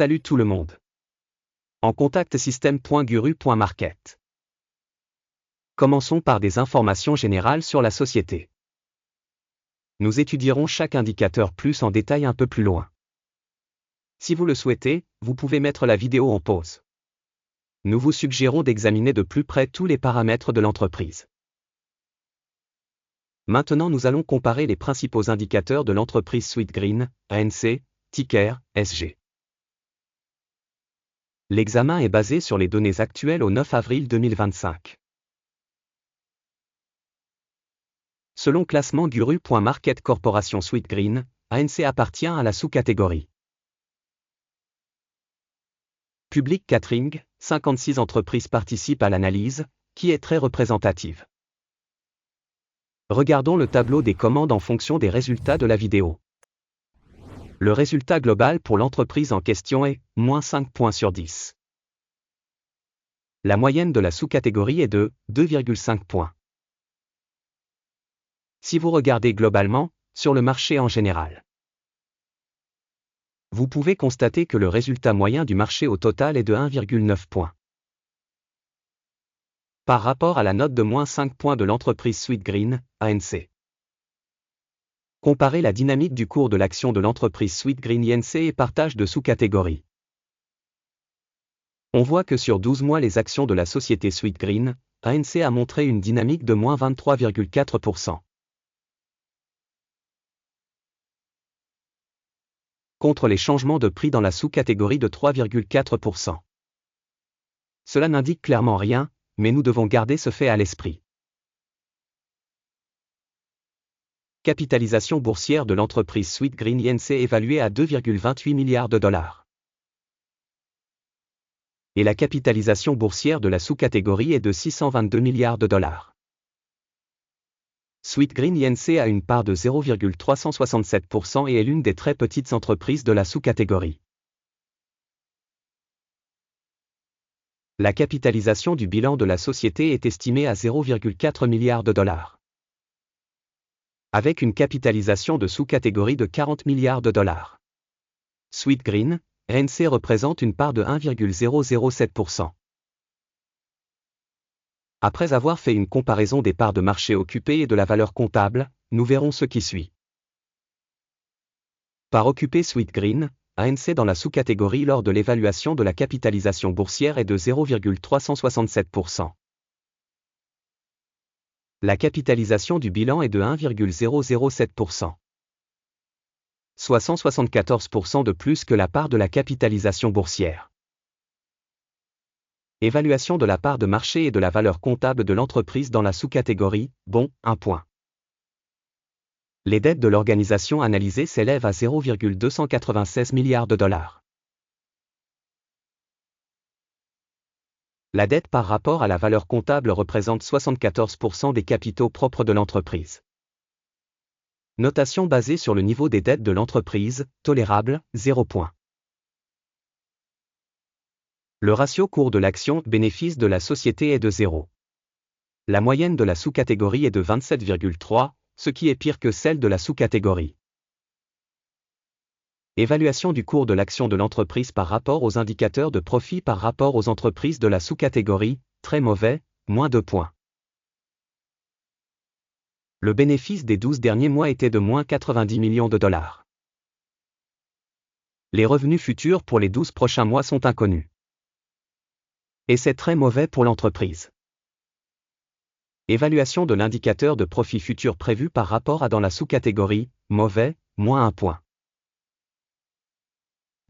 Salut tout le monde. En contact système.guru.market. Commençons par des informations générales sur la société. Nous étudierons chaque indicateur plus en détail un peu plus loin. Si vous le souhaitez, vous pouvez mettre la vidéo en pause. Nous vous suggérons d'examiner de plus près tous les paramètres de l'entreprise. Maintenant nous allons comparer les principaux indicateurs de l'entreprise Sweetgreen, ANC, ticker, SG. L'examen est basé sur les données actuelles au 9 avril 2025. Selon classement Guru.market Corporation Sweetgreen, ANC appartient à la sous-catégorie Public Catering, 56 entreprises participent à l'analyse, qui est très représentative. Regardons le tableau des commandes en fonction des résultats de la vidéo. Le résultat global pour l'entreprise en question est -5 points sur 10. La moyenne de la sous-catégorie est de 2,5 points. Si vous regardez globalement, sur le marché en général, vous pouvez constater que le résultat moyen du marché au total est de 1,9 points. Par rapport à la note de -5 points de l'entreprise Sweetgreen, ANC. Comparez la dynamique du cours de l'action de l'entreprise Sweetgreen ANC et partage de sous-catégories. On voit que sur 12 mois les actions de la société Sweetgreen, ANC a montré une dynamique de -23,4%. Contre les changements de prix dans la sous-catégorie de 3,4%. Cela n'indique clairement rien, mais nous devons garder ce fait à l'esprit. Capitalisation boursière de l'entreprise Sweetgreen ANC évaluée à 2,28 milliards de dollars. Et la capitalisation boursière de la sous-catégorie est de 622 milliards de dollars. Sweetgreen ANC a une part de 0,367% et est l'une des très petites entreprises de la sous-catégorie. La capitalisation du bilan de la société est estimée à 0,4 milliards de dollars. Avec une capitalisation de sous-catégorie de 40 milliards de dollars. Sweetgreen, ANC représente une part de 1,007%. Après avoir fait une comparaison des parts de marché occupées et de la valeur comptable, nous verrons ce qui suit. Part occupée Sweetgreen, ANC dans la sous-catégorie lors de l'évaluation de la capitalisation boursière est de 0,367%. La capitalisation du bilan est de 1,007%. Soit 174% de plus que la part de la capitalisation boursière. Évaluation de la part de marché et de la valeur comptable de l'entreprise dans la sous-catégorie, bon, 1 point. Les dettes de l'organisation analysée s'élèvent à 0,296 milliards de dollars. La dette par rapport à la valeur comptable représente 74% des capitaux propres de l'entreprise. Notation basée sur le niveau des dettes de l'entreprise, tolérable, 0 point. Le ratio cours de l'action bénéfice de la société est de 0. La moyenne de la sous-catégorie est de 27,3, ce qui est pire que celle de la sous-catégorie. Évaluation du cours de l'action de l'entreprise par rapport aux indicateurs de profit par rapport aux entreprises de la sous-catégorie, très mauvais, -2 points. Le bénéfice des 12 derniers mois était de -90 millions de dollars. Les revenus futurs pour les 12 prochains mois sont inconnus. Et c'est très mauvais pour l'entreprise. Évaluation de l'indicateur de profit futur prévu par rapport à dans la sous-catégorie, mauvais, -1 point.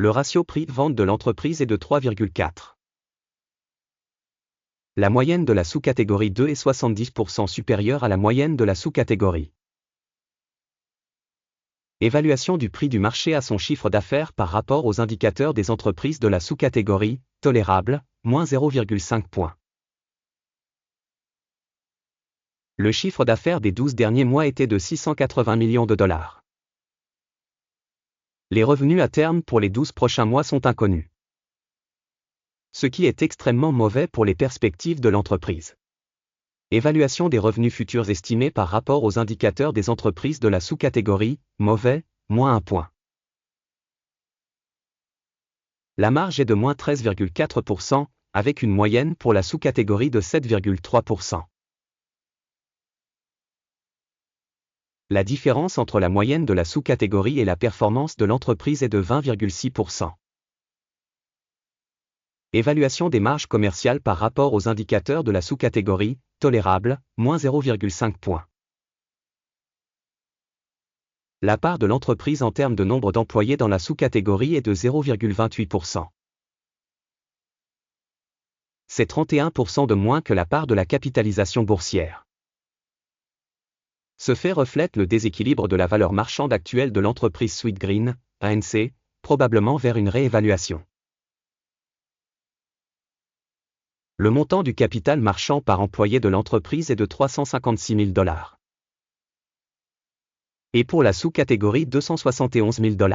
Le ratio prix-vente de l'entreprise est de 3,4. La moyenne de la sous-catégorie 2 est 70% supérieure à la moyenne de la sous-catégorie. Évaluation du prix du marché à son chiffre d'affaires par rapport aux indicateurs des entreprises de la sous-catégorie, tolérable, -0,5 points. Le chiffre d'affaires des 12 derniers mois était de 680 millions de dollars. Les revenus à terme pour les 12 prochains mois sont inconnus. Ce qui est extrêmement mauvais pour les perspectives de l'entreprise. Évaluation des revenus futurs estimés par rapport aux indicateurs des entreprises de la sous-catégorie, mauvais, -1 point. La marge est de moins 13,4%, avec une moyenne pour la sous-catégorie de 7,3%. La différence entre la moyenne de la sous-catégorie et la performance de l'entreprise est de 20,6%. Évaluation des marges commerciales par rapport aux indicateurs de la sous-catégorie, tolérable, moins 0,5 points. La part de l'entreprise en termes de nombre d'employés dans la sous-catégorie est de 0,28%. C'est 31% de moins que la part de la capitalisation boursière. Ce fait reflète le déséquilibre de la valeur marchande actuelle de l'entreprise Sweetgreen, ANC, probablement vers une réévaluation. Le montant du capital marchand par employé de l'entreprise est de $356 000. Et pour la sous-catégorie $271 000.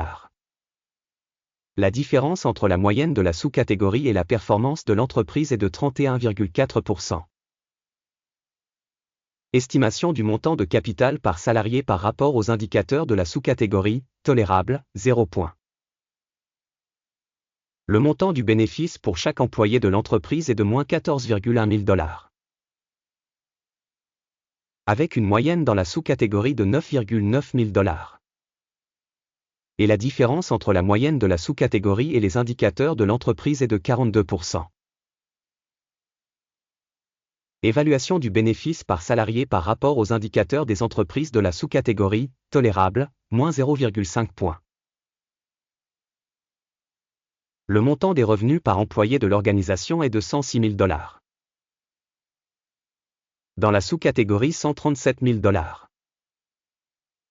La différence entre la moyenne de la sous-catégorie et la performance de l'entreprise est de 31,4%. Estimation du montant de capital par salarié par rapport aux indicateurs de la sous-catégorie, tolérable, 0 points. Le montant du bénéfice pour chaque employé de l'entreprise est de moins $14,1 000. Avec une moyenne dans la sous-catégorie de $9,9 000. Et la différence entre la moyenne de la sous-catégorie et les indicateurs de l'entreprise est de 42%. Évaluation du bénéfice par salarié par rapport aux indicateurs des entreprises de la sous-catégorie, tolérable, moins 0,5 points. Le montant des revenus par employé de l'organisation est de $106 000. Dans la sous-catégorie $137 000.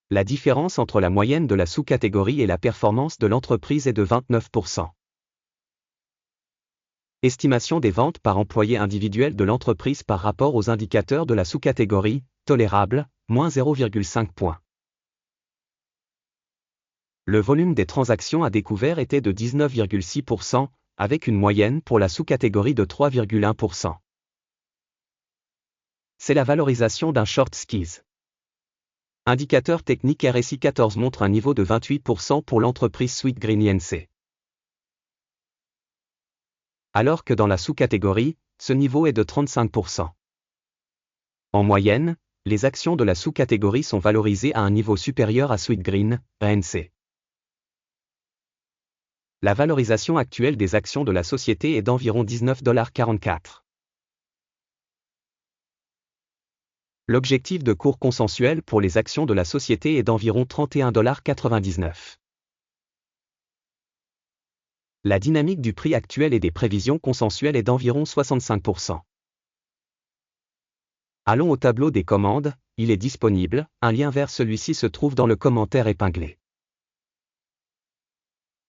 La différence entre la moyenne de la sous-catégorie et la performance de l'entreprise est de 29%. Estimation des ventes par employé individuel de l'entreprise par rapport aux indicateurs de la sous-catégorie, tolérable, moins 0,5 points. Le volume des transactions à découvert était de 19,6%, avec une moyenne pour la sous-catégorie de 3,1%. C'est la valorisation d'un short squeeze. Indicateur technique RSI 14 montre un niveau de 28% pour l'entreprise Sweetgreen Inc. Alors que dans la sous-catégorie, ce niveau est de 35%. En moyenne, les actions de la sous-catégorie sont valorisées à un niveau supérieur à Sweetgreen, ANC. La valorisation actuelle des actions de la société est d'environ $19,44. L'objectif de cours consensuel pour les actions de la société est d'environ $31,99. La dynamique du prix actuel et des prévisions consensuelles est d'environ 65%. Allons au tableau des commandes, il est disponible, un lien vers celui-ci se trouve dans le commentaire épinglé.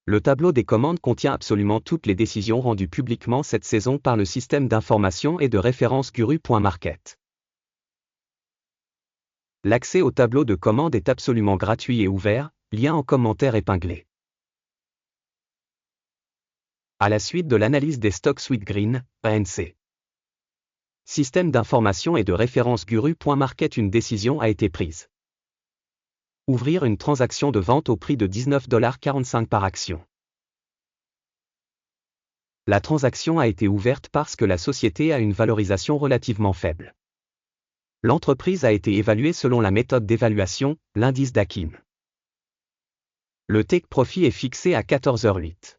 Le tableau des commandes contient absolument toutes les décisions rendues publiquement cette saison par le système d'information et de référence Guru.market. L'accès au tableau de commandes est absolument gratuit et ouvert, lien en commentaire épinglé. À la suite de l'analyse des stocks Sweetgreen, ANC. Système d'information et de référence Guru.market, une décision a été prise. Ouvrir une transaction de vente au prix de $19,45 par action. La transaction a été ouverte parce que la société a une valorisation relativement faible. L'entreprise a été évaluée selon la méthode d'évaluation, l'indice d'Akim. Le take profit est fixé à 14h08.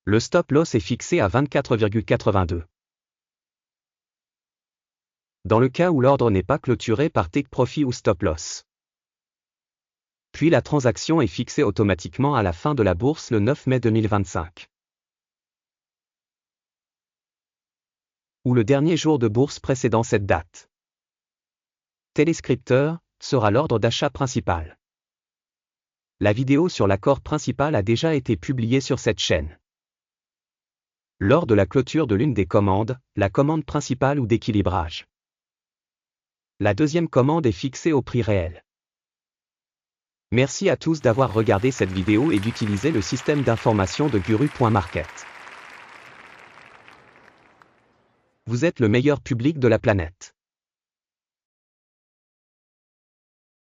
Le stop loss est fixé à 24,82. Dans le cas où l'ordre n'est pas clôturé par take profit ou stop loss. Puis la transaction est fixée automatiquement à la fin de la bourse le 9 mai 2025. Ou le dernier jour de bourse précédant cette date. Téléscripteur sera l'ordre d'achat principal. La vidéo sur l'accord principal a déjà été publiée sur cette chaîne. Lors de la clôture de l'une des commandes, la commande principale ou d'équilibrage. La deuxième commande est fixée au prix réel. Merci à tous d'avoir regardé cette vidéo et d'utiliser le système d'information de Guru.market. Vous êtes le meilleur public de la planète.